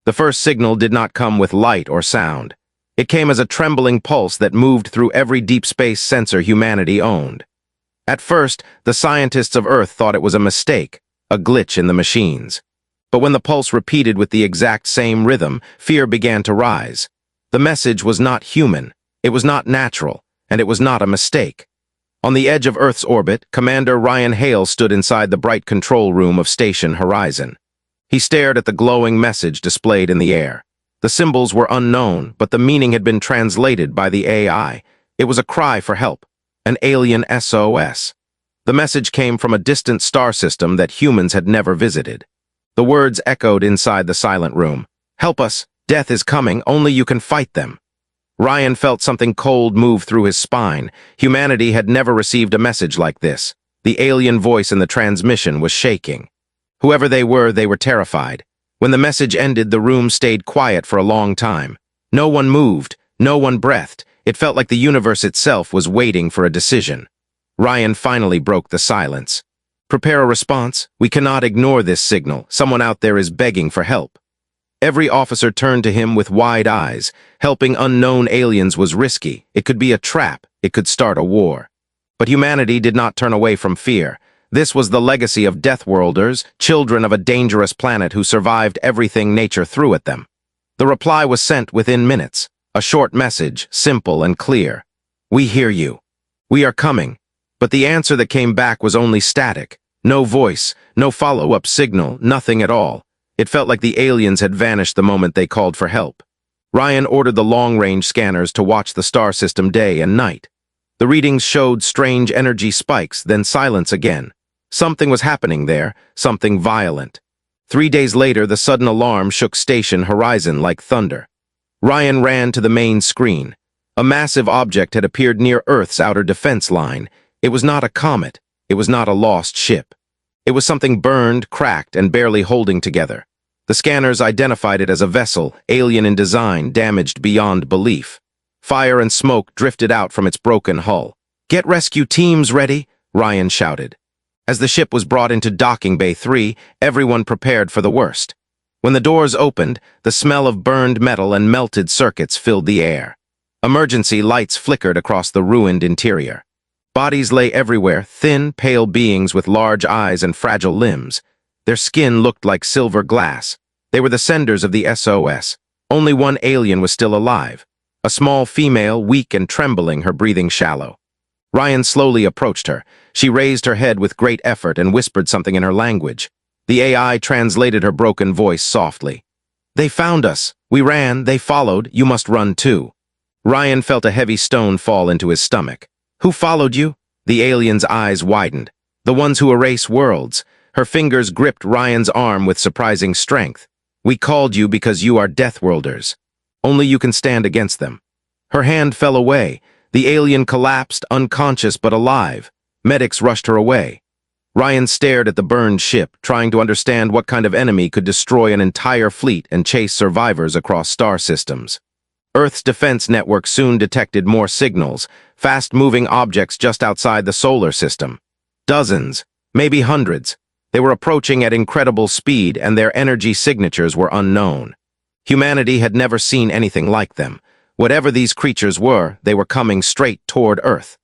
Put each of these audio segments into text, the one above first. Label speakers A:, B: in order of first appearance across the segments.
A: The first signal did not come with light or sound. It came as a trembling pulse that moved through every deep space sensor humanity owned. At first, the scientists of Earth thought it was a mistake, a glitch in the machines. But when the pulse repeated with the exact same rhythm, fear began to rise. The message was not human, it was not natural, and it was not a mistake. On the edge of Earth's orbit, Commander Ryan Hale stood inside the bright control room of Station Horizon. He stared at the glowing message displayed in the air. The symbols were unknown, but the meaning had been translated by the AI. It was a cry for help, an alien SOS. The message came from a distant star system that humans had never visited. The words echoed inside the silent room. "Help us! Death is coming, only you can fight them." Ryan felt something cold move through his spine. Humanity had never received a message like this. The alien voice in the transmission was shaking. Whoever they were terrified. When the message ended, the room stayed quiet for a long time. No one moved, no one breathed. It felt like the universe itself was waiting for a decision. Ryan finally broke the silence. "Prepare a response. We cannot ignore this signal. Someone out there is begging for help." Every officer turned to him with wide eyes. Helping unknown aliens was risky. It could be a trap. It could start a war. But humanity did not turn away from fear. This was the legacy of Deathworlders, children of a dangerous planet who survived everything nature threw at them. The reply was sent within minutes. A short message, simple and clear. "We hear you. We are coming." But the answer that came back was only static. No voice, no follow-up signal, nothing at all. It felt like the aliens had vanished the moment they called for help. Ryan ordered the long-range scanners to watch the star system day and night. The readings showed strange energy spikes, then silence again. Something was happening there, something violent. 3 days later, the sudden alarm shook Station Horizon like thunder. Ryan ran to the main screen. A massive object had appeared near Earth's outer defense line. It was not a comet. It was not a lost ship. It was something burned, cracked, and barely holding together. The scanners identified it as a vessel, alien in design, damaged beyond belief. Fire and smoke drifted out from its broken hull. "Get rescue teams ready," Ryan shouted. As the ship was brought into Docking Bay 3, everyone prepared for the worst. When the doors opened, the smell of burned metal and melted circuits filled the air. Emergency lights flickered across the ruined interior. Bodies lay everywhere, thin, pale beings with large eyes and fragile limbs. Their skin looked like silver glass. They were the senders of the SOS. Only one alien was still alive. A small female, weak and trembling, her breathing shallow. Ryan slowly approached her. She raised her head with great effort and whispered something in her language. The AI translated her broken voice softly. "They found us. We ran. They followed. You must run too." Ryan felt a heavy stone fall into his stomach. "Who followed you?" The alien's eyes widened. "The ones who erase worlds." Her fingers gripped Ryan's arm with surprising strength. "We called you because you are Deathworlders. Only you can stand against them." Her hand fell away. The alien collapsed, unconscious but alive. Medics rushed her away. Ryan stared at the burned ship, trying to understand what kind of enemy could destroy an entire fleet and chase survivors across star systems. Earth's defense network soon detected more signals, fast-moving objects just outside the solar system. Dozens, maybe hundreds. They were approaching at incredible speed, and their energy signatures were unknown. Humanity had never seen anything like them. Whatever these creatures were, they were coming straight toward Earth.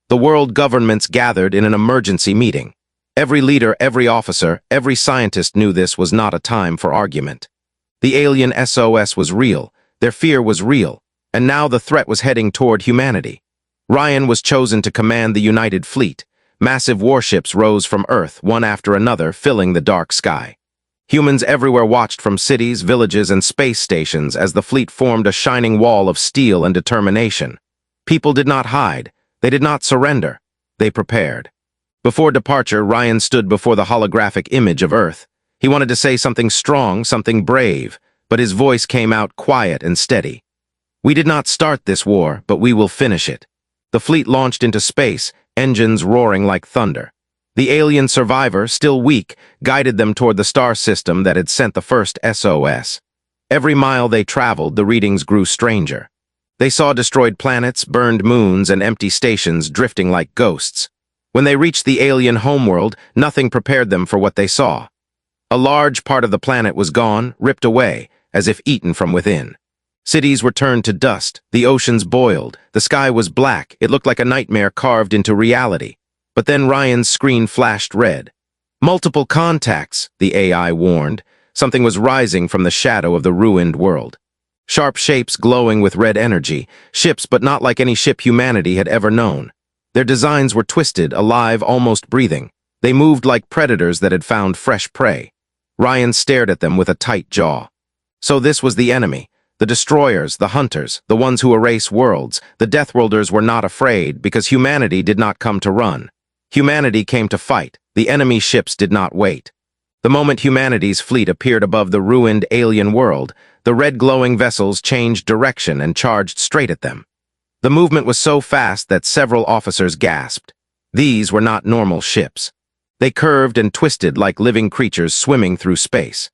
A: The world governments gathered in an emergency meeting. Every leader, every officer, every scientist knew this was not a time for argument. The alien SOS was real, their fear was real, and now the threat was heading toward humanity. Ryan was chosen to command the United Fleet. Massive warships rose from Earth, one after another, filling the dark sky. Humans everywhere watched from cities, villages, and space stations as the fleet formed a shining wall of steel and determination. People did not hide. They did not surrender. They prepared. Before departure, Ryan stood before the holographic image of Earth. He wanted to say something strong, something brave, but his voice came out quiet and steady. "We did not start this war, but we will finish it." The fleet launched into space, engines roaring like thunder. The alien survivor, still weak, guided them toward the star system that had sent the first SOS. Every mile they traveled, the readings grew stranger. They saw destroyed planets, burned moons, and empty stations drifting like ghosts. When they reached the alien homeworld, nothing prepared them for what they saw. A large part of the planet was gone, ripped away, as if eaten from within. Cities were turned to dust, the oceans boiled, the sky was black, it looked like a nightmare carved into reality. But then Ryan's screen flashed red. Multiple contacts, the AI warned. Something was rising from the shadow of the ruined world. Sharp shapes glowing with red energy, ships but not like any ship humanity had ever known. Their designs were twisted, alive, almost breathing. They moved like predators that had found fresh prey. Ryan stared at them with a tight jaw. So this was the enemy. The destroyers, the hunters, the ones who erase worlds. The Deathworlders were not afraid because humanity did not come to run. Humanity came to fight. The enemy ships did not wait. The moment humanity's fleet appeared above the ruined alien world, the red glowing vessels changed direction and charged straight at them. The movement was so fast that several officers gasped. These were not normal ships. They curved and twisted like living creatures swimming through space.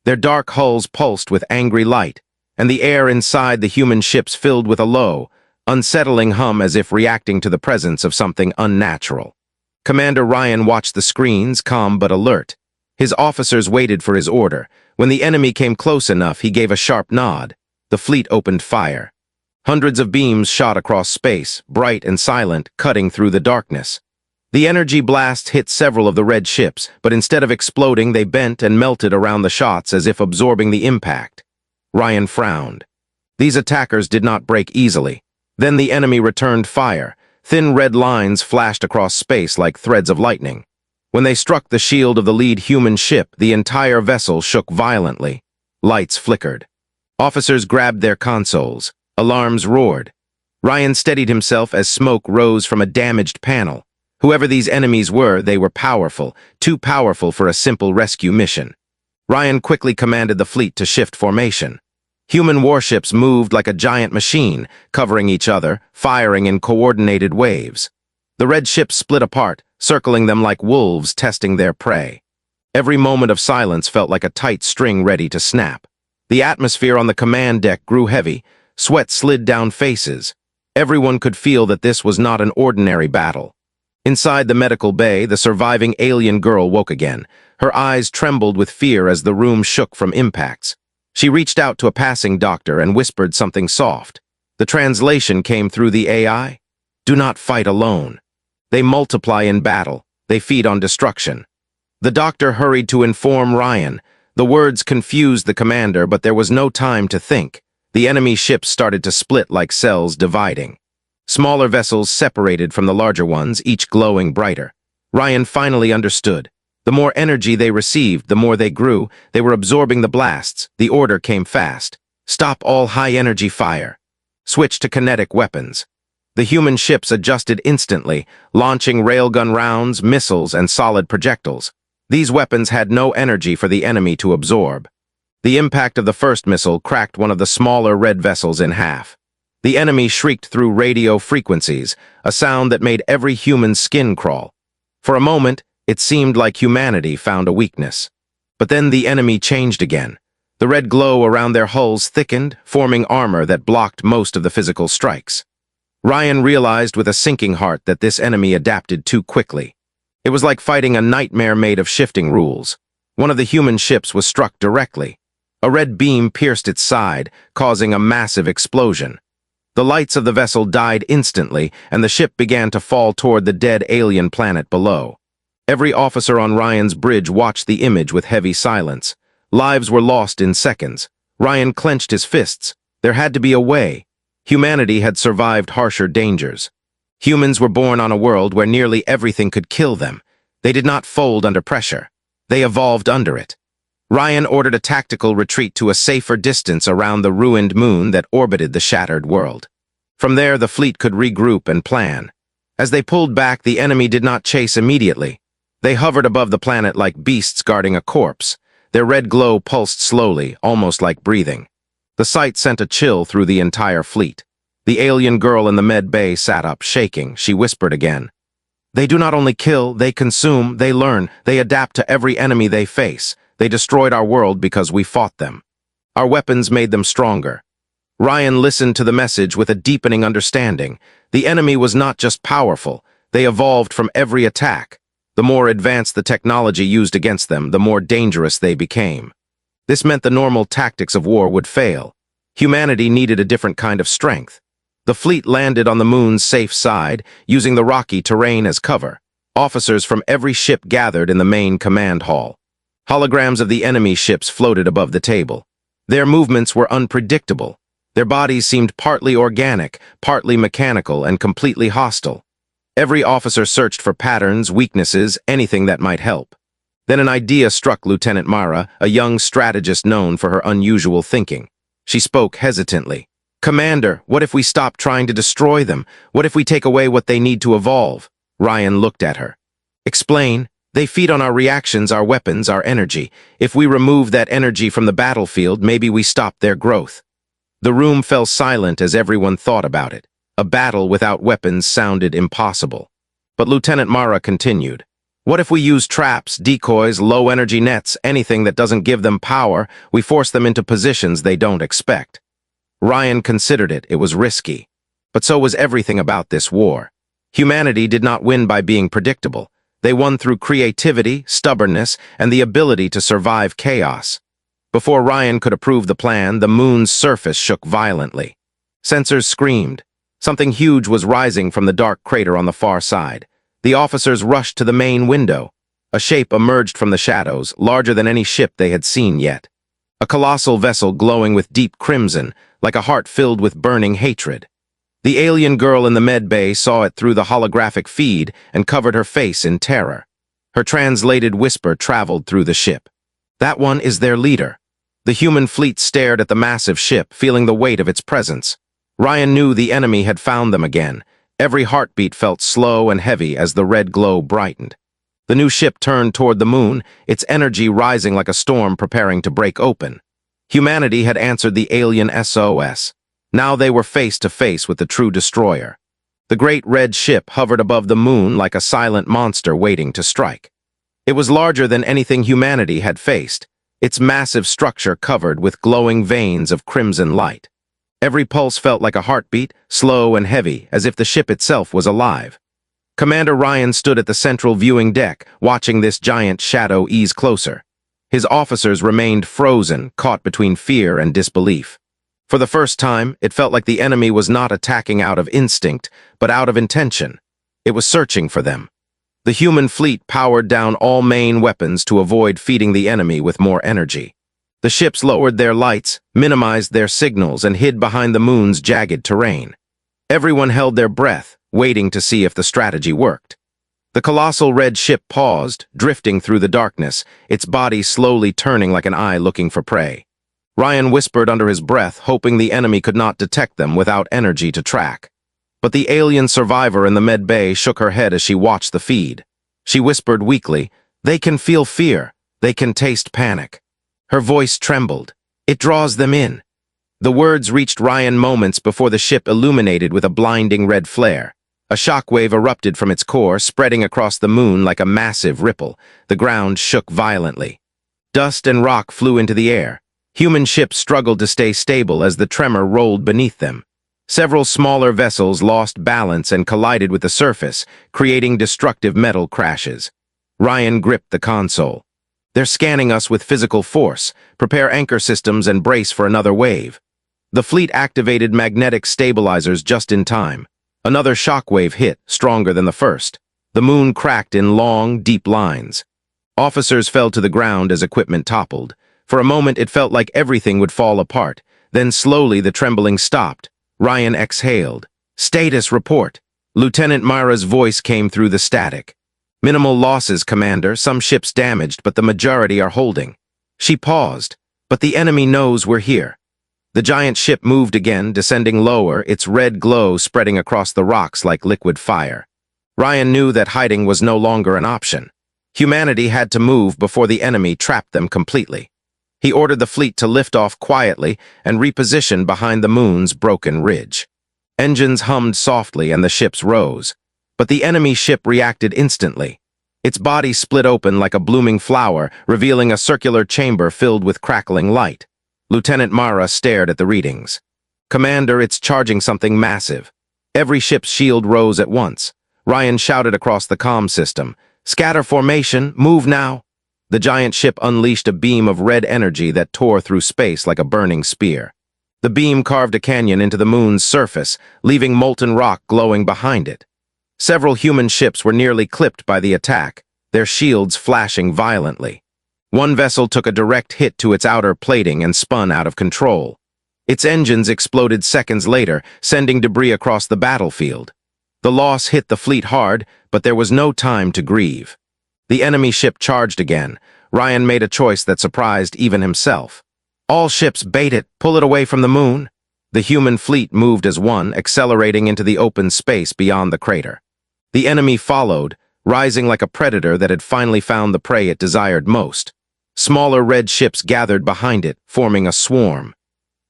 A: Their dark hulls pulsed with angry light, and the air inside the human ships filled with a low, unsettling hum as if reacting to the presence of something unnatural. Commander Ryan watched the screens, calm but alert. His officers waited for his order. When the enemy came close enough, he gave a sharp nod. The fleet opened fire. Hundreds of beams shot across space, bright and silent, cutting through the darkness. The energy blast hit several of the red ships, but instead of exploding, they bent and melted around the shots as if absorbing the impact. Ryan frowned. These attackers did not break easily. Then the enemy returned fire. Thin red lines flashed across space like threads of lightning. When they struck the shield of the lead human ship, the entire vessel shook violently. Lights flickered. Officers grabbed their consoles. Alarms roared. Ryan steadied himself as smoke rose from a damaged panel. Whoever these enemies were, they were powerful, too powerful for a simple rescue mission. Ryan quickly commanded the fleet to shift formation. Human warships moved like a giant machine, covering each other, firing in coordinated waves. The red ships split apart, circling them like wolves testing their prey. Every moment of silence felt like a tight string ready to snap. The atmosphere on the command deck grew heavy, sweat slid down faces. Everyone could feel that this was not an ordinary battle. Inside the medical bay, the surviving alien girl woke again. Her eyes trembled with fear as the room shook from impacts. She reached out to a passing doctor and whispered something soft. The translation came through the AI. Do not fight alone. They multiply in battle. They feed on destruction. The doctor hurried to inform Ryan. The words confused the commander, but there was no time to think. The enemy ships started to split like cells dividing. Smaller vessels separated from the larger ones, each glowing brighter. Ryan finally understood. The more energy they received, the more they grew. They were absorbing the blasts. The order came fast. Stop all high-energy fire. Switch to kinetic weapons. The human ships adjusted instantly, launching railgun rounds, missiles, and solid projectiles. These weapons had no energy for the enemy to absorb. The impact of the first missile cracked one of the smaller red vessels in half. The enemy shrieked through radio frequencies, a sound that made every human's skin crawl. For a moment, it seemed like humanity found a weakness. But then the enemy changed again. The red glow around their hulls thickened, forming armor that blocked most of the physical strikes. Ryan realized with a sinking heart that this enemy adapted too quickly. It was like fighting a nightmare made of shifting rules. One of the human ships was struck directly. A red beam pierced its side, causing a massive explosion. The lights of the vessel died instantly, and the ship began to fall toward the dead alien planet below. Every officer on Ryan's bridge watched the image with heavy silence. Lives were lost in seconds. Ryan clenched his fists. There had to be a way. Humanity had survived harsher dangers. Humans were born on a world where nearly everything could kill them. They did not fold under pressure. They evolved under it. Ryan ordered a tactical retreat to a safer distance around the ruined moon that orbited the shattered world. From there, the fleet could regroup and plan. As they pulled back, the enemy did not chase immediately. They hovered above the planet like beasts guarding a corpse. Their red glow pulsed slowly, almost like breathing. The sight sent a chill through the entire fleet. The alien girl in the med bay sat up, shaking. She whispered again. They do not only kill, they consume, they learn, they adapt to every enemy they face. They destroyed our world because we fought them. Our weapons made them stronger. Ryan listened to the message with a deepening understanding. The enemy was not just powerful. They evolved from every attack. The more advanced the technology used against them, the more dangerous they became. This meant the normal tactics of war would fail. Humanity needed a different kind of strength. The fleet landed on the moon's safe side, using the rocky terrain as cover. Officers from every ship gathered in the main command hall. Holograms of the enemy ships floated above the table. Their movements were unpredictable. Their bodies seemed partly organic, partly mechanical, and completely hostile. Every officer searched for patterns, weaknesses, anything that might help. Then an idea struck Lieutenant Mara, a young strategist known for her unusual thinking. She spoke hesitantly. "Commander, what if we stop trying to destroy them? What if we take away what they need to evolve?" Ryan looked at her. "Explain. They feed on our reactions, our weapons, our energy. If we remove that energy from the battlefield, maybe we stop their growth." The room fell silent as everyone thought about it. A battle without weapons sounded impossible. But Lieutenant Mara continued. "What if we use traps, decoys, low-energy nets, anything that doesn't give them power? We force them into positions they don't expect." Ryan considered it. It was risky. But so was everything about this war. Humanity did not win by being predictable. They won through creativity, stubbornness, and the ability to survive chaos. Before Ryan could approve the plan, the moon's surface shook violently. Sensors screamed. Something huge was rising from the dark crater on the far side. The officers rushed to the main window. A shape emerged from the shadows, larger than any ship they had seen yet. A colossal vessel glowing with deep crimson, like a heart filled with burning hatred. The alien girl in the med bay saw it through the holographic feed and covered her face in terror. Her translated whisper traveled through the ship. "That one is their leader." The human fleet stared at the massive ship, feeling the weight of its presence. Ryan knew the enemy had found them again. Every heartbeat felt slow and heavy as the red glow brightened. The new ship turned toward the moon, its energy rising like a storm preparing to break open. Humanity had answered the alien SOS. Now they were face to face with the true destroyer. The great red ship hovered above the moon like a silent monster waiting to strike. It was larger than anything humanity had faced, its massive structure covered with glowing veins of crimson light. Every pulse felt like a heartbeat, slow and heavy, as if the ship itself was alive. Commander Ryan stood at the central viewing deck, watching this giant shadow ease closer. His officers remained frozen, caught between fear and disbelief. For the first time, it felt like the enemy was not attacking out of instinct, but out of intention. It was searching for them. The human fleet powered down all main weapons to avoid feeding the enemy with more energy. The ships lowered their lights, minimized their signals, and hid behind the moon's jagged terrain. Everyone held their breath, waiting to see if the strategy worked. The colossal red ship paused, drifting through the darkness, its body slowly turning like an eye looking for prey. Ryan whispered under his breath, hoping the enemy could not detect them without energy to track. But the alien survivor in the med bay shook her head as she watched the feed. She whispered weakly, "They can feel fear. They can taste panic." Her voice trembled. "It draws them in." The words reached Ryan moments before the ship illuminated with a blinding red flare. A shockwave erupted from its core, spreading across the moon like a massive ripple. The ground shook violently. Dust and rock flew into the air. Human ships struggled to stay stable as the tremor rolled beneath them. Several smaller vessels lost balance and collided with the surface, creating destructive metal crashes. Ryan gripped the console. "They're scanning us with physical force. Prepare anchor systems and brace for another wave." The fleet activated magnetic stabilizers just in time. Another shockwave hit, stronger than the first. The moon cracked in long, deep lines. Officers fell to the ground as equipment toppled. For a moment it felt like everything would fall apart. Then slowly the trembling stopped. Ryan exhaled. "Status report." Lieutenant Mara's voice came through the static. "Minimal losses, Commander. Some ships damaged, but the majority are holding." She paused. "But the enemy knows we're here." The giant ship moved again, descending lower, its red glow spreading across the rocks like liquid fire. Ryan knew that hiding was no longer an option. Humanity had to move before the enemy trapped them completely. He ordered the fleet to lift off quietly and reposition behind the moon's broken ridge. Engines hummed softly and the ships rose. But the enemy ship reacted instantly. Its body split open like a blooming flower, revealing a circular chamber filled with crackling light. Lieutenant Mara stared at the readings. "Commander, it's charging something massive." Every ship's shield rose at once. Ryan shouted across the comm system, "Scatter formation, move now." The giant ship unleashed a beam of red energy that tore through space like a burning spear. The beam carved a canyon into the moon's surface, leaving molten rock glowing behind it. Several human ships were nearly clipped by the attack, their shields flashing violently. One vessel took a direct hit to its outer plating and spun out of control. Its engines exploded seconds later, sending debris across the battlefield. The loss hit the fleet hard, but there was no time to grieve. The enemy ship charged again. Ryan made a choice that surprised even himself. All ships bait it, pull it away from the moon. The human fleet moved as one, accelerating into the open space beyond the crater. The enemy followed, rising like a predator that had finally found the prey it desired most. Smaller red ships gathered behind it, forming a swarm.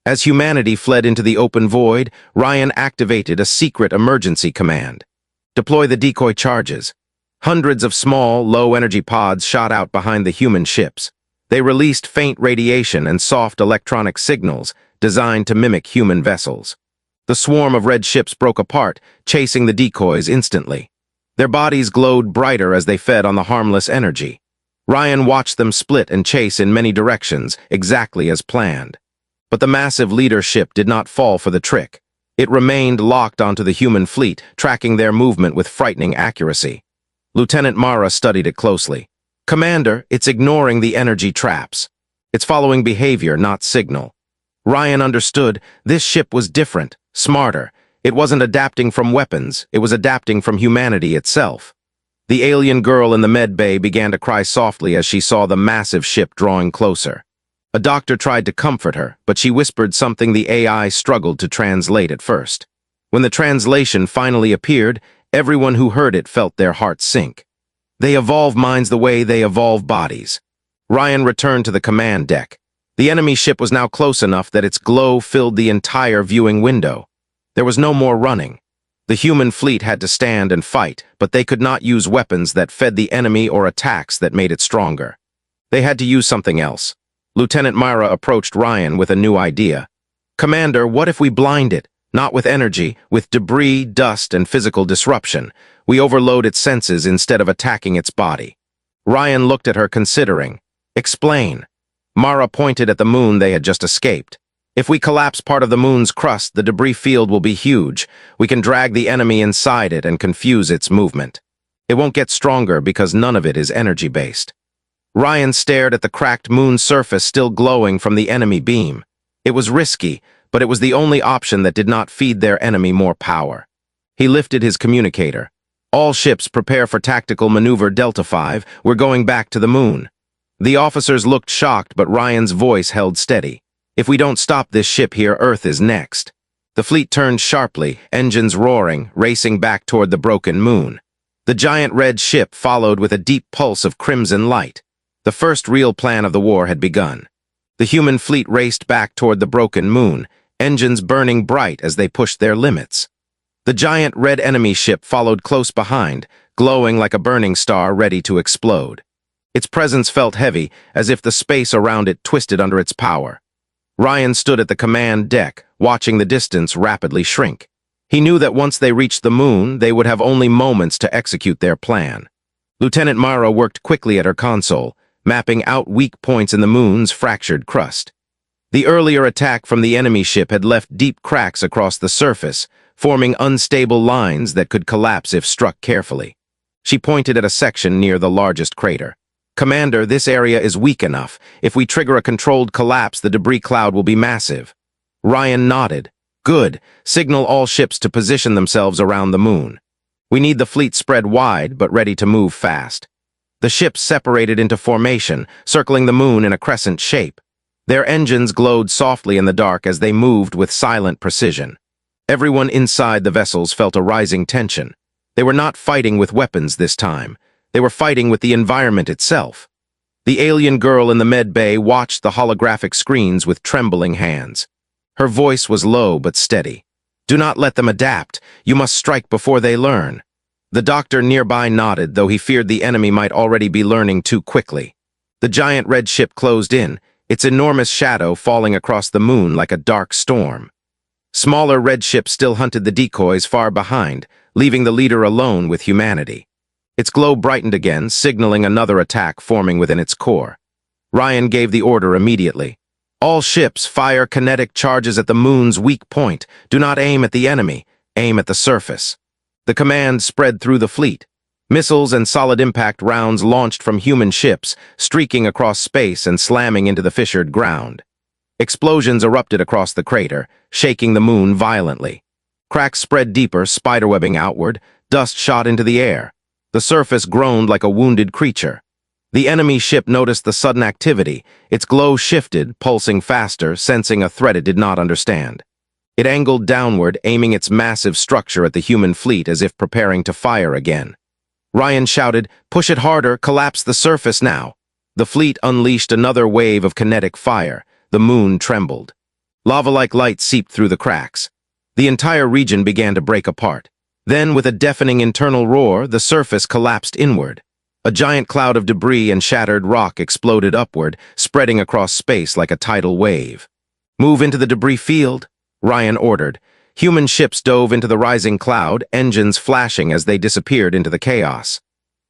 A: As humanity fled into the open void, Ryan activated a secret emergency command. Deploy the decoy charges. Hundreds of small, low-energy pods shot out behind the human ships. They released faint radiation and soft electronic signals designed to mimic human vessels. The swarm of red ships broke apart, chasing the decoys instantly. Their bodies glowed brighter as they fed on the harmless energy. Ryan watched them split and chase in many directions, exactly as planned. But the massive leader ship did not fall for the trick. It remained locked onto the human fleet, tracking their movement with frightening accuracy. Lieutenant Mara studied it closely. "Commander, it's ignoring the energy traps. It's following behavior, not signal." Ryan understood this ship was different, smarter. It wasn't adapting from weapons, it was adapting from humanity itself. The alien girl in the med bay began to cry softly as she saw the massive ship drawing closer. A doctor tried to comfort her, but she whispered something the AI struggled to translate at first. When the translation finally appeared, everyone who heard it felt their hearts sink. They evolve minds the way they evolve bodies. Ryan returned to the command deck. The enemy ship was now close enough that its glow filled the entire viewing window. There was no more running. The human fleet had to stand and fight, but they could not use weapons that fed the enemy or attacks that made it stronger. They had to use something else. Lieutenant Myra approached Ryan with a new idea. "Commander, what if we blind it? Not with energy, with debris, dust, and physical disruption. We overload its senses instead of attacking its body." Ryan looked at her, considering. "Explain." Mara pointed at the moon they had just escaped. "If we collapse part of the moon's crust, the debris field will be huge. We can drag the enemy inside it and confuse its movement. It won't get stronger because none of it is energy-based." Ryan stared at the cracked moon surface still glowing from the enemy beam. It was risky, but it was the only option that did not feed their enemy more power. He lifted his communicator. "All ships prepare for tactical maneuver Delta 5. We're going back to the moon." The officers looked shocked, but Ryan's voice held steady. "If we don't stop this ship here, Earth is next." The fleet turned sharply, engines roaring, racing back toward the broken moon. The giant red ship followed with a deep pulse of crimson light. The first real plan of the war had begun. The human fleet raced back toward the broken moon, engines burning bright as they pushed their limits. The giant red enemy ship followed close behind, glowing like a burning star ready to explode. Its presence felt heavy, as if the space around it twisted under its power. Ryan stood at the command deck, watching the distance rapidly shrink. He knew that once they reached the moon, they would have only moments to execute their plan. Lieutenant Mara worked quickly at her console, mapping out weak points in the moon's fractured crust. The earlier attack from the enemy ship had left deep cracks across the surface, forming unstable lines that could collapse if struck carefully. She pointed at a section near the largest crater. "Commander, this area is weak enough. If we trigger a controlled collapse, the debris cloud will be massive." Ryan nodded. "Good. Signal all ships to position themselves around the moon. We need the fleet spread wide, but ready to move fast." The ships separated into formation, circling the moon in a crescent shape. Their engines glowed softly in the dark as they moved with silent precision. Everyone inside the vessels felt a rising tension. They were not fighting with weapons this time. They were fighting with the environment itself. The alien girl in the med bay watched the holographic screens with trembling hands. Her voice was low but steady. "Do not let them adapt. You must strike before they learn." The doctor nearby nodded, though he feared the enemy might already be learning too quickly. The giant red ship closed in, its enormous shadow falling across the moon like a dark storm. Smaller red ships still hunted the decoys far behind, leaving the leader alone with humanity. Its glow brightened again, signaling another attack forming within its core. Ryan gave the order immediately. All ships fire kinetic charges at the moon's weak point. Do not aim at the enemy, aim at the surface. The command spread through the fleet. Missiles and solid impact rounds launched from human ships, streaking across space and slamming into the fissured ground. Explosions erupted across the crater, shaking the moon violently. Cracks spread deeper, spiderwebbing outward. Dust shot into the air. The surface groaned like a wounded creature. The enemy ship noticed the sudden activity. Its glow shifted, pulsing faster, sensing a threat it did not understand. It angled downward, aiming its massive structure at the human fleet as if preparing to fire again. Ryan shouted, "Push it harder, collapse the surface now." The fleet unleashed another wave of kinetic fire. The moon trembled. Lava-like light seeped through the cracks. The entire region began to break apart. Then, with a deafening internal roar, the surface collapsed inward. A giant cloud of debris and shattered rock exploded upward, spreading across space like a tidal wave. "Move into the debris field," Ryan ordered. Human ships dove into the rising cloud, engines flashing as they disappeared into the chaos.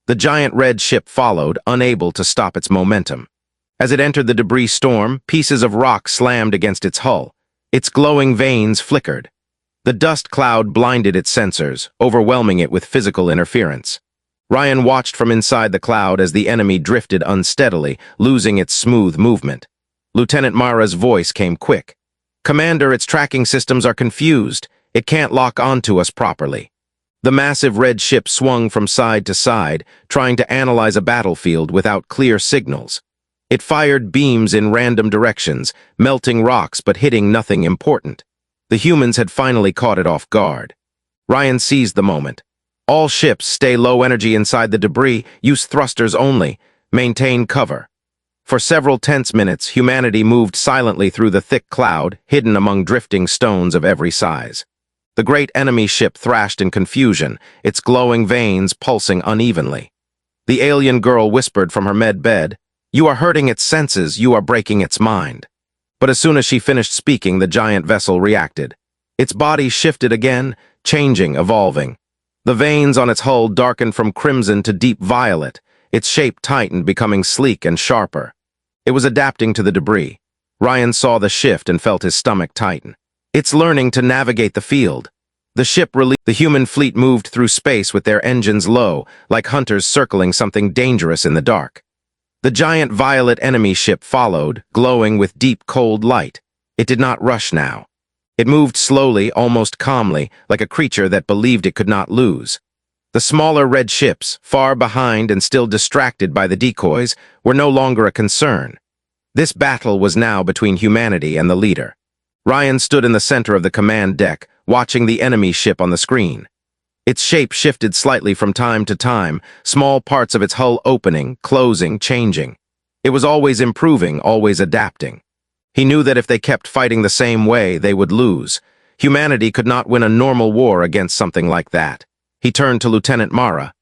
A: The giant red ship followed, unable to stop its momentum. As it entered the debris storm, pieces of rock slammed against its hull. Its glowing veins flickered. The dust cloud blinded its sensors, overwhelming it with physical interference. Ryan watched from inside the cloud as the enemy drifted unsteadily, losing its smooth movement. Lieutenant Mara's voice came quick. "Commander, its tracking systems are confused. It can't lock onto us properly." The massive red ship swung from side to side, trying to analyze a battlefield without clear signals. It fired beams in random directions, melting rocks but hitting nothing important. The humans had finally caught it off guard. Ryan seized the moment. "All ships stay low energy inside the debris, use thrusters only, maintain cover." For several tense minutes, humanity moved silently through the thick cloud, hidden among drifting stones of every size. The great enemy ship thrashed in confusion, its glowing veins pulsing unevenly. The alien girl whispered from her med bed, "You are hurting its senses, you are breaking its mind." But as soon as she finished speaking, the giant vessel reacted. Its body shifted again, changing, evolving. The veins on its hull darkened from crimson to deep violet. Its shape tightened, becoming sleek and sharper. It was adapting to the debris. Ryan saw the shift and felt his stomach tighten. It's learning to navigate the field. The human fleet moved through space with their engines low, like hunters circling something dangerous in the dark. The giant violet enemy ship followed, glowing with deep, cold light. It did not rush now. It moved slowly, almost calmly, like a creature that believed it could not lose. The smaller red ships, far behind and still distracted by the decoys, were no longer a concern. This battle was now between humanity and the leader. Ryan stood in the center of the command deck, watching the enemy ship on the screen. Its shape shifted slightly from time to time, small parts of its hull opening, closing, changing. It was always improving, always adapting. He knew that if they kept fighting the same way, they would lose. Humanity could not win a normal war against something like that. He turned to Lieutenant Mara.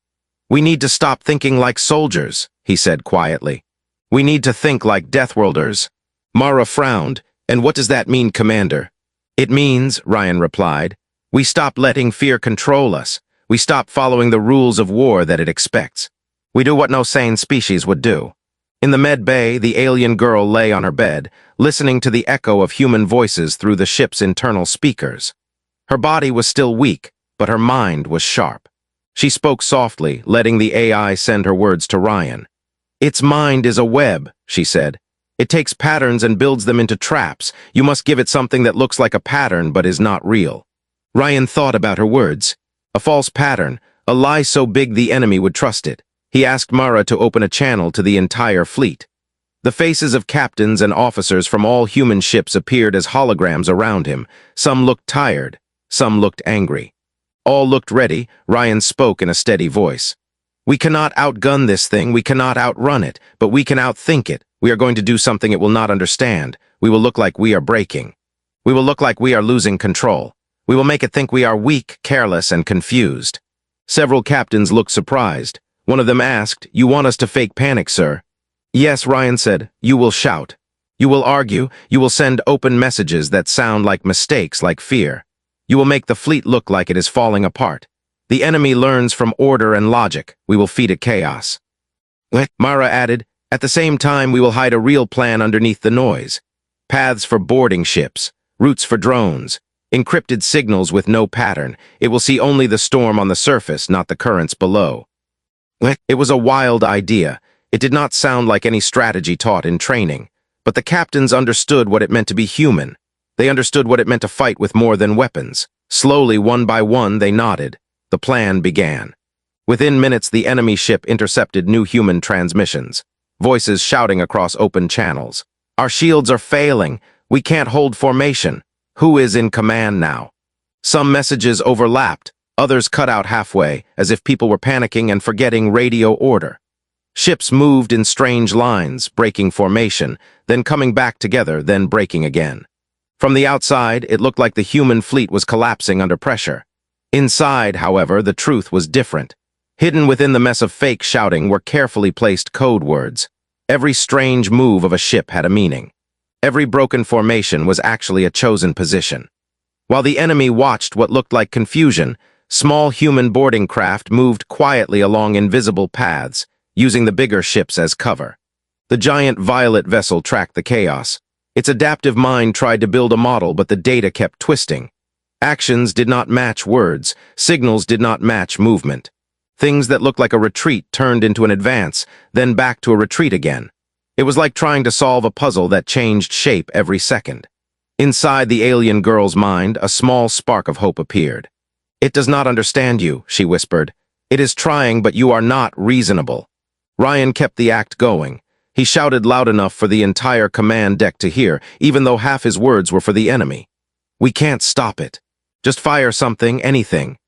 A: "We need to stop thinking like soldiers," he said quietly. "We need to think like Deathworlders." Mara frowned. "And what does that mean, Commander?" "It means," Ryan replied, "we stop letting fear control us. We stop following the rules of war that it expects. We do what no sane species would do." In the med bay, the alien girl lay on her bed, listening to the echo of human voices through the ship's internal speakers. Her body was still weak, but her mind was sharp. She spoke softly, letting the AI send her words to Ryan. "Its mind is a web," she said. "It takes patterns and builds them into traps. You must give it something that looks like a pattern but is not real." Ryan thought about her words. A false pattern, a lie so big the enemy would trust it. He asked Mara to open a channel to the entire fleet. The faces of captains and officers from all human ships appeared as holograms around him. Some looked tired, some looked angry. All looked ready. Ryan spoke in a steady voice. "We cannot outgun this thing, we cannot outrun it, but we can outthink it. We are going to do something it will not understand. We will look like we are breaking. We will look like we are losing control. We will make it think we are weak, careless, and confused." Several captains looked surprised. One of them asked, "You want us to fake panic, sir?" "Yes," Ryan said. "You will shout. You will argue. You will send open messages that sound like mistakes, like fear. You will make the fleet look like it is falling apart. The enemy learns from order and logic. We will feed it chaos. Mara added, at the same time we will hide a real plan underneath the noise. Paths for boarding ships, routes for drones, encrypted signals with no pattern. It will see only the storm on the surface, not the currents below. It was a wild idea. It did not sound like any strategy taught in training. But the captains understood what it meant to be human. They understood what it meant to fight with more than weapons. Slowly, one by one, they nodded. The plan began. Within minutes, the enemy ship intercepted new human transmissions, voices shouting across open channels. Our shields are failing. We can't hold formation. Who is in command now? Some messages overlapped, others cut out halfway, as if people were panicking and forgetting radio order. Ships moved in strange lines, breaking formation, then coming back together, then breaking again. From the outside, it looked like the human fleet was collapsing under pressure. Inside, however, the truth was different. Hidden within the mess of fake shouting were carefully placed code words. Every strange move of a ship had a meaning. Every broken formation was actually a chosen position. While the enemy watched what looked like confusion, small human boarding craft moved quietly along invisible paths, using the bigger ships as cover. The giant violet vessel tracked the chaos. Its adaptive mind tried to build a model, but the data kept twisting. Actions did not match words, signals did not match movement. Things that looked like a retreat turned into an advance, then back to a retreat again. It was like trying to solve a puzzle that changed shape every second. Inside the alien girl's mind, a small spark of hope appeared. It does not understand you, she whispered. It is trying, but you are not reasonable. Ryan kept the act going. He shouted loud enough for the entire command deck to hear, even though half his words were for the enemy. We can't stop it. Just fire something, anything.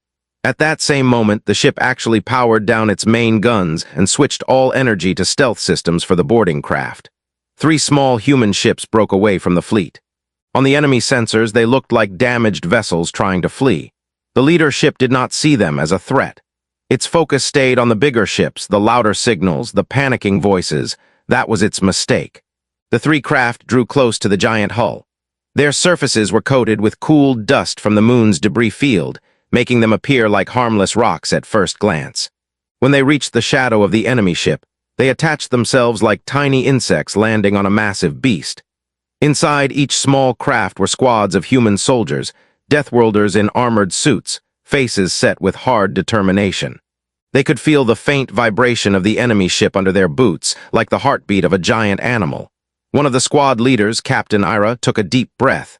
A: At that same moment, the ship actually powered down its main guns and switched all energy to stealth systems for the boarding craft. 3 small human ships broke away from the fleet. On the enemy sensors, they looked like damaged vessels trying to flee. The leader ship did not see them as a threat. Its focus stayed on the bigger ships, the louder signals, the panicking voices. That was its mistake. The 3 craft drew close to the giant hull. Their surfaces were coated with cooled dust from the moon's debris field, making them appear like harmless rocks at first glance. When they reached the shadow of the enemy ship, they attached themselves like tiny insects landing on a massive beast. Inside each small craft were squads of human soldiers, Deathworlders in armored suits, faces set with hard determination. They could feel the faint vibration of the enemy ship under their boots, like the heartbeat of a giant animal. One of the squad leaders, Captain Ira, took a deep breath.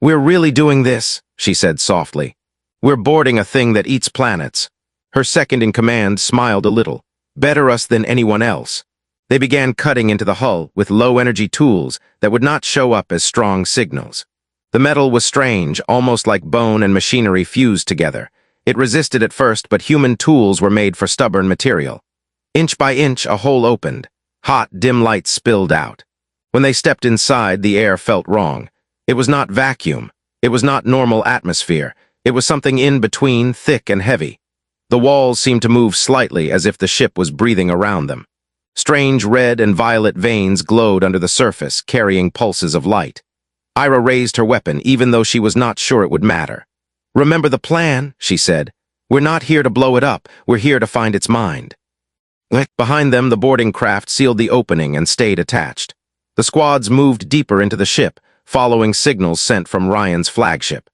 A: We're really doing this, she said softly. We're boarding a thing that eats planets. Her second-in-command smiled a little. Better us than anyone else. They began cutting into the hull with low-energy tools that would not show up as strong signals. The metal was strange, almost like bone and machinery fused together. It resisted at first, but human tools were made for stubborn material. Inch by inch, a hole opened. Hot, dim light spilled out. When they stepped inside, the air felt wrong. It was not vacuum. It was not normal atmosphere. It was something in between, thick and heavy. The walls seemed to move slightly, as if the ship was breathing around them. Strange red and violet veins glowed under the surface, carrying pulses of light. Ira raised her weapon, even though she was not sure it would matter. Remember the plan, she said. We're not here to blow it up. We're here to find its mind. Behind them, the boarding craft sealed the opening and stayed attached. The squads moved deeper into the ship, following signals sent from Ryan's flagship.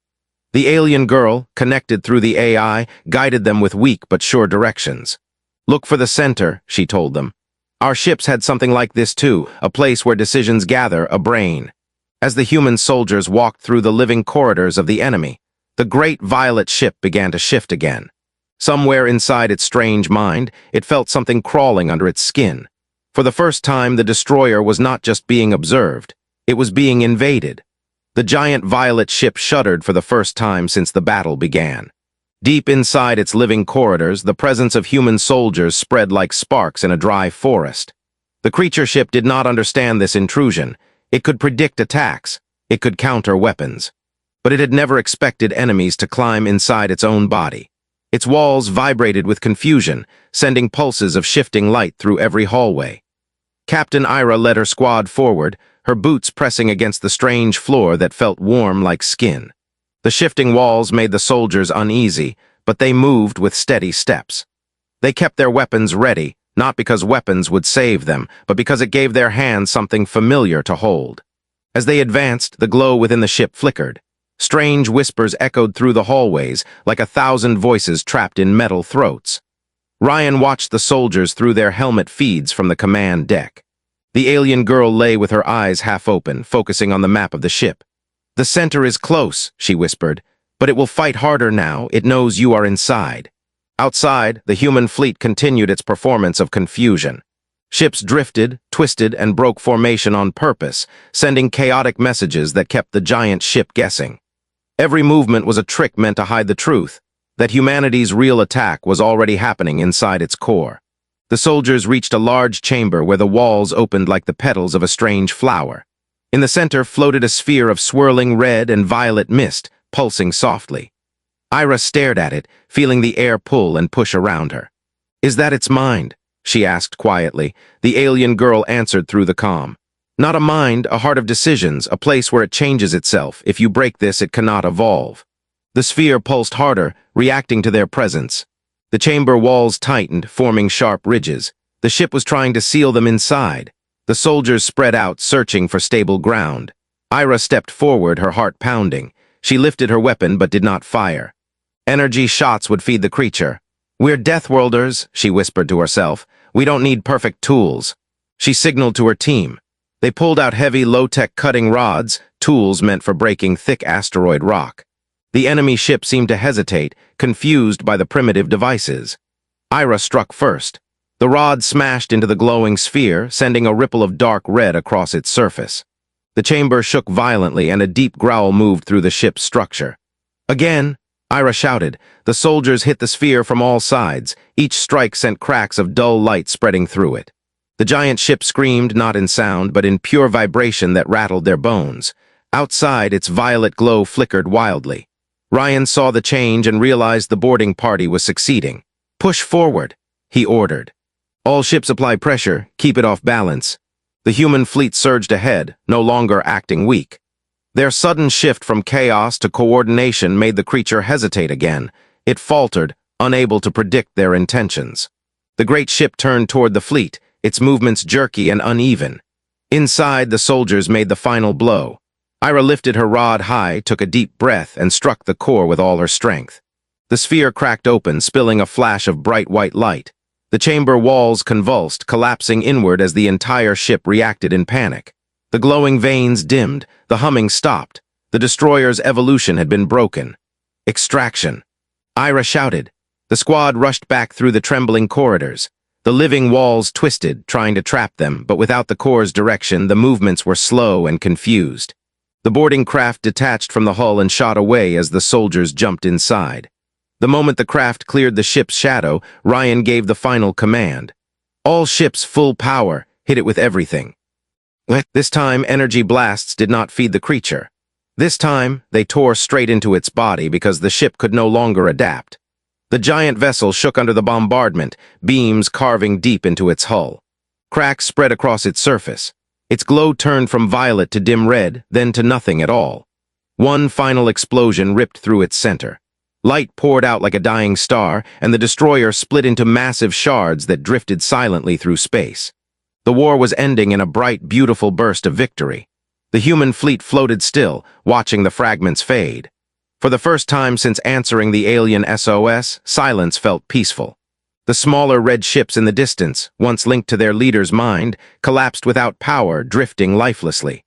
A: The alien girl, connected through the AI, guided them with weak but sure directions. Look for the center, she told them. Our ships had something like this too, a place where decisions gather, a brain. As the human soldiers walked through the living corridors of the enemy, the great violet ship began to shift again. Somewhere inside its strange mind, it felt something crawling under its skin. For the first time, the destroyer was not just being observed, it was being invaded. The giant violet ship shuddered for the first time since the battle began. Deep inside its living corridors, the presence of human soldiers spread like sparks in a dry forest. The creature ship did not understand this intrusion. It could predict attacks. It could counter weapons. But it had never expected enemies to climb inside its own body. Its walls vibrated with confusion, sending pulses of shifting light through every hallway. Captain Ira led her squad forward, her boots pressing against the strange floor that felt warm like skin. The shifting walls made the soldiers uneasy, but they moved with steady steps. They kept their weapons ready, not because weapons would save them, but because it gave their hands something familiar to hold. As they advanced, the glow within the ship flickered. Strange whispers echoed through the hallways, like 1,000 voices trapped in metal throats. Ryan watched the soldiers through their helmet feeds from the command deck. The alien girl lay with her eyes half open, focusing on the map of the ship. "The center is close," she whispered, "but it will fight harder now. It knows you are inside." Outside, the human fleet continued its performance of confusion. Ships drifted, twisted, and broke formation on purpose, sending chaotic messages that kept the giant ship guessing. Every movement was a trick meant to hide the truth, that humanity's real attack was already happening inside its core. The soldiers reached a large chamber where the walls opened like the petals of a strange flower. In the center floated a sphere of swirling red and violet mist, pulsing softly. Ira stared at it, feeling the air pull and push around her. "Is that its mind?" she asked quietly. The alien girl answered through the calm. "Not a mind, a heart of decisions, a place where it changes itself. If you break this, it cannot evolve." The sphere pulsed harder, reacting to their presence. The chamber walls tightened, forming sharp ridges. The ship was trying to seal them inside. The soldiers spread out, searching for stable ground. Ira stepped forward, her heart pounding. She lifted her weapon but did not fire. Energy shots would feed the creature. "We're Deathworlders," she whispered to herself. "We don't need perfect tools." She signaled to her team. They pulled out heavy, low-tech cutting rods, tools meant for breaking thick asteroid rock. The enemy ship seemed to hesitate, confused by the primitive devices. Ira struck first. The rod smashed into the glowing sphere, sending a ripple of dark red across its surface. The chamber shook violently, and a deep growl moved through the ship's structure. "Again!" Ira shouted. The soldiers hit the sphere from all sides. Each strike sent cracks of dull light spreading through it. The giant ship screamed, not in sound, but in pure vibration that rattled their bones. Outside, its violet glow flickered wildly. Ryan saw the change and realized the boarding party was succeeding. "Push forward," he ordered. "All ships apply pressure, keep it off balance." The human fleet surged ahead, no longer acting weak. Their sudden shift from chaos to coordination made the creature hesitate again. It faltered, unable to predict their intentions. The great ship turned toward the fleet, its movements jerky and uneven. Inside, the soldiers made the final blow. Ira lifted her rod high, took a deep breath, and struck the core with all her strength. The sphere cracked open, spilling a flash of bright white light. The chamber walls convulsed, collapsing inward as the entire ship reacted in panic. The glowing veins dimmed, the humming stopped. The destroyer's evolution had been broken. "Extraction!" Ira shouted. The squad rushed back through the trembling corridors. The living walls twisted, trying to trap them, but without the core's direction, the movements were slow and confused. The boarding craft detached from the hull and shot away as the soldiers jumped inside. The moment the craft cleared the ship's shadow, Ryan gave the final command. "All ships full power, hit it with everything." This time, energy blasts did not feed the creature. This time, they tore straight into its body because the ship could no longer adapt. The giant vessel shook under the bombardment, beams carving deep into its hull. Cracks spread across its surface. Its glow turned from violet to dim red, then to nothing at all. One final explosion ripped through its center. Light poured out like a dying star, and the destroyer split into massive shards that drifted silently through space. The war was ending in a bright, beautiful burst of victory. The human fleet floated still, watching the fragments fade. For the first time since answering the alien SOS, silence felt peaceful. The smaller red ships in the distance, once linked to their leader's mind, collapsed without power, drifting lifelessly.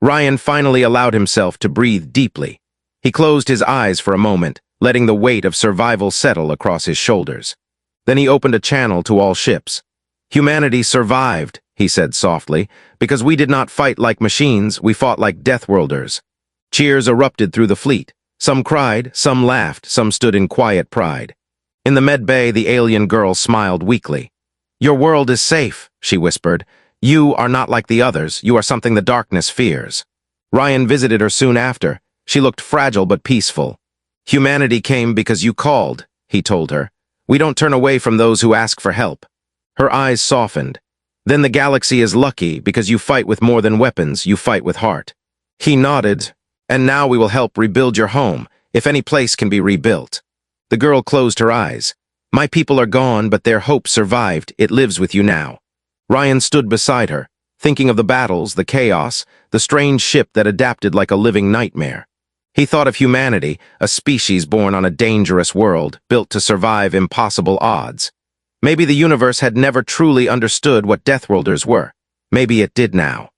A: Ryan finally allowed himself to breathe deeply. He closed his eyes for a moment, letting the weight of survival settle across his shoulders. Then he opened a channel to all ships. "Humanity survived," he said softly, "because we did not fight like machines, we fought like Deathworlders." Cheers erupted through the fleet. Some cried, some laughed, some stood in quiet pride. In the med bay, the alien girl smiled weakly. "Your world is safe," she whispered. "You are not like the others. You are something the darkness fears." Ryan visited her soon after. She looked fragile but peaceful. "Humanity came because you called," he told her. "We don't turn away from those who ask for help." Her eyes softened. "Then the galaxy is lucky because you fight with more than weapons, you fight with heart." He nodded. "And now we will help rebuild your home, if any place can be rebuilt." The girl closed her eyes. My people are gone, but their hope survived. It lives with you now. Ryan stood beside her, thinking of the battles, the chaos, the strange ship that adapted like a living nightmare. He thought of humanity, a species born on a dangerous world, built to survive impossible odds. Maybe the universe had never truly understood what Deathworlders were. Maybe it did now.